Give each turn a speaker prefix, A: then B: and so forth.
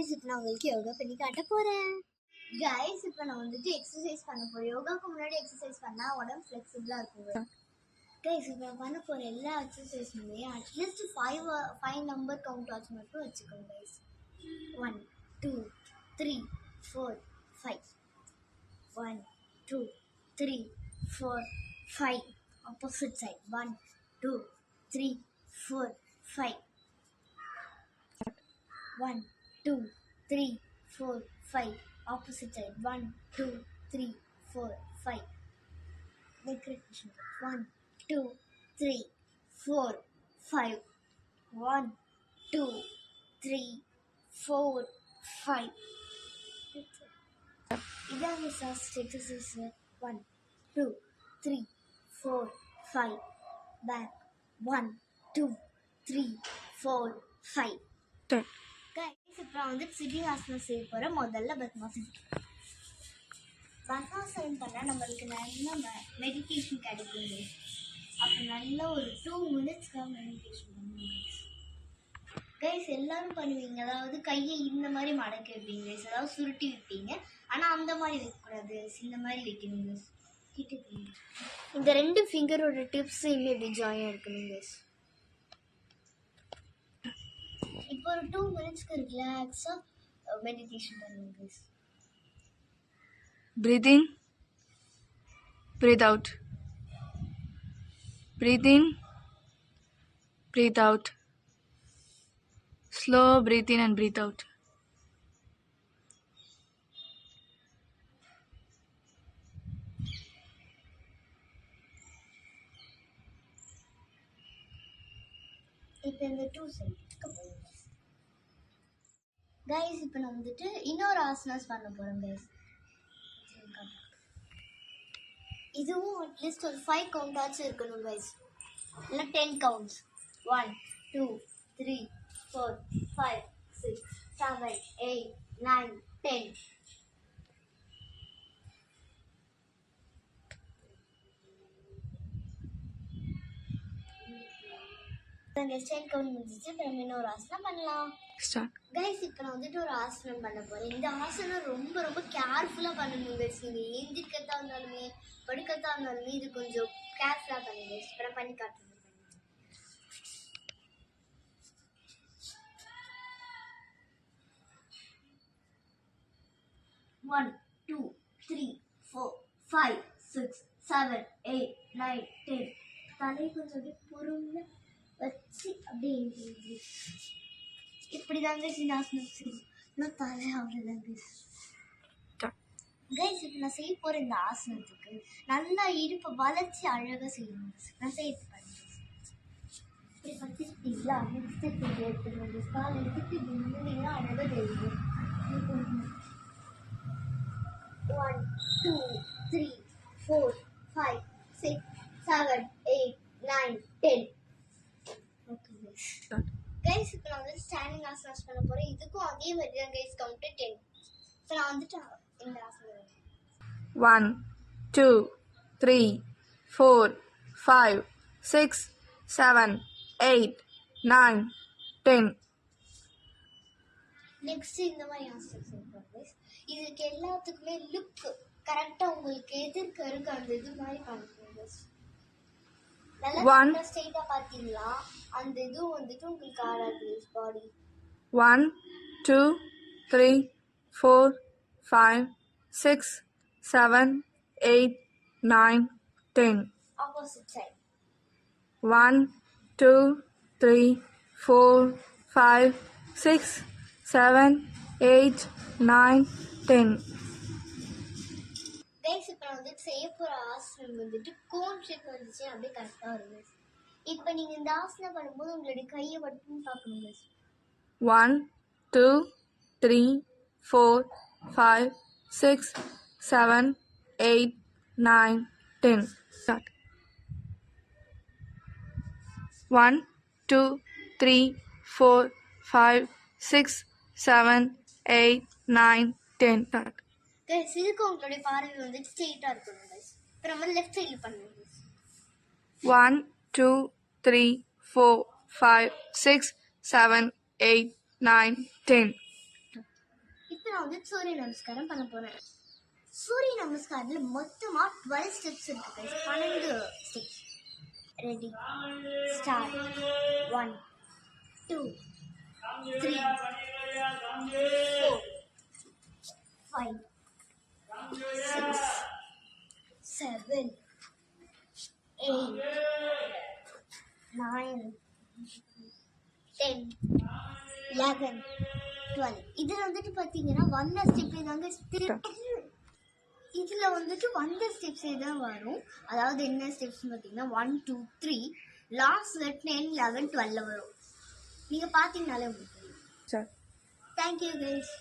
A: Guys இப்போ நான் உங்களுக்கு யோகா பண்ணி காட்ட போகிறேன். கைஸ் இப்போ நான் வந்துட்டு எக்ஸசைஸ் பண்ண போகிறேன். யோகாவுக்கு முன்னாடி எக்ஸசைஸ் பண்ணால் உடம்பு ஃப்ளெக்சிபிளாக இருக்கும். கைஸ் இப்போ நான் பண்ண போகிற எல்லா எக்ஸசைஸுமே at least five number count watch மட்டும் வச்சுக்கோங்க guys. 1 2 3 4 5 1 2 3 4 5 opposite side 1 2 3 4 5 1 2 3 4 5 opposite side 1 2 3 4 5 leg repetition 1 2 3 4 5 1 2 3 4 5 இதான் ஃபர்ஸ்ட் எக்ஸசைஸ் 1 2 3 4 5 back 1 2 3 4 5 கைஸ் இப்போ வந்து சிட்டிங் ஆசனம் செய்ய போகிறேன். முதல்ல பத்மாசனம். பத்மாசனம் பண்ணால் நம்மளுக்கு நல்ல மெடிடேஷன் கிடைக்கும். அப்போ நல்ல ஒரு 2 மினிட்ஸ்க்காக மெடிடேஷன் பண்ணுவீங்க கைஸ். எல்லாரும் பண்ணுவீங்க, அதாவது கையை இந்த மாதிரி மடக்கி வைப்பீங்க கைஸ், அதாவது சுருட்டி வைப்பீங்க. ஆனால் அந்த மாதிரி வைக்கக்கூடாது, இந்த மாதிரி வைக்கணும் கைஸ். இந்த 2 ஃபிங்கரோட டிப்ஸ் இன்னும் இப்படி ஜாயாக இருக்கணும் கைஸ். இப்போ ஒரு 2 மினிட்ஸ்க்கு ரிலாக்ஸாக மெடிடேஷன் பண்ணுங்க guys.
B: Breathe in, breathe out. Breathe in, breathe out. Slow breathe in and breathe out.
A: இப்போ இந்த 2 செகண்ட்ஸ்க்கு போகும் கைஸ். இப்போ நான் வந்துட்டு இன்னொரு ஆசனாஸ் பண்ண போகிறேன் கைஸ். இதுவும் அட்லீஸ்ட் ஒரு 5 கவுண்ட் ஆச்சு இருக்கணும் கைஸ், இல்லை 10 கவுண்ட்ஸ். 1 2 3 4 5 6 7 8 9 10. நெக்ஸ்ட் கவுண்ட் முடிஞ்சிச்சு. இப்போ நம்ம இன்னொரு ஆசனம் பண்ணலாம். கைஸ் இப்போ நான் வந்துட்டு ஒரு ஆசனம் பண்ண போகிறேன். இந்த ஆசனம் ரொம்ப ரொம்ப கேர்ஃபுல்லாக பண்ணணும் கைஸ். நீங்கள் ஏந்திரிக்கத்தா இருந்தாலுமே படுக்கத்தா இருந்தாலுமே இது கொஞ்சம் கேர்ஃபுல்லாக பண்ணுங்க கைஸ். இப்போ நான் பண்ணி காட்டுறேன். 1 2 3 4 5 6 7 8 9 10. தலையை கொஞ்சம் அப்படியே பொறுமையாக வச்சு அப்படியே இப்படி தாங்க இந்த ஆசனம் செய்யணும். தலை அவ்வளோதாங்க கைஸ். இப்போ நான் செய்ய போகிற இந்த ஆசனத்துக்கு நல்லா இடுப்பை வளைச்சி அழகாக செய்யணும். நான் செய்ய பண்ணுறேன். இப்படி பற்றிக்கிட்டீங்களா? நெக்ஸ்ட் இப்படி எடுத்துக்கணும். கால் எடுத்துட்டு இப்படி முன்னீங்கன்னா அழகாக தெரியும். 1 2 3 4 5 6 7 8 9 10. Okay guys. இப்போ நான் வந்து ஸ்டாண்டிங் ஆசனாஸ் பண்ண போகிறேன். இதுக்கும் அதே மாதிரி தான் கைஸ், கவுண்ட் 10. இப்போ நான் வந்துட்டு இந்த ஆசனம்
B: 1 2 3 4 5 6 7 8 9 10.
A: நெக்ஸ்ட் இந்த மாதிரி ஆசனம் செய்யணும் கைஸ். இதுக்கு எல்லாத்துக்குமே லுக் கரெக்டாக உங்களுக்கு எதிர்க்க இருக்கு அந்த இது மாதிரி காமிக்கணும் கைஸ். நல்லா ஸ்ட்ரெயிட்டாக பார்த்தீங்களா அந்த இது வந்துட்டு உங்களுக்கு ஆடாது பாடி.
B: 1 2 3 4 5 6 7 8 9 10.
A: Opposite side
B: 1 2 3 4 5 6 7 8 9 10.
A: கைஸ் இப்போ நான் வந்துட்டு செய்ய போகிற ஆசனம் வந்துட்டு கோன் ஷேப் வந்துச்சு அப்படியே கரெக்டாக வருது. இப்போ நீங்கள் இந்த ஆசனம் பண்ணும்போது உங்களுடைய கையை மட்டும் பார்க்கணும் கைஸ்.
B: 1 2 3 4 5 6 7 8 9 10. Start. 1 2 3 4 5 6 7 8 9 10. Start.
A: கைஸ் இதுக்கு உங்களுடைய பார்வை வந்துட்டு ஸ்ட்ரெயிட்டாக இருக்கணும் கைஸ். இப்போ நம்ம லெஃப்ட் சைடில் பண்ணணும் கைஸ்.
B: 1 2 3 4 5 6 7 8 9 10.
A: நான் வந்து சூரிய நமஸ்காரம் பண்ண போறேன். சூரிய நமஸ்காரத்துல மொத்தமா 12 ஸ்டெப்ஸ் இருக்கு guys. 12 ஸ்டெப்ஸ். Ready start. 1 2 3 4 5 6 7 8 9 10 11 12. இதுல வந்துட்டு பாத்தீங்கன்னா வந்த ஸ்டெப் தாங்க. இதுல வந்துட்டு வந்த ஸ்டெப்ஸே தான் வரும். அதாவது என்ன ஸ்டெப்ஸ் பார்த்தீங்கன்னா 1 2 3 லாஸ்ட்ல 10 11 12 வரும். நீங்க பாத்தீங்கன்னாலே உங்களுக்கு தெரியும்.
B: சரி.
A: Thank you guys.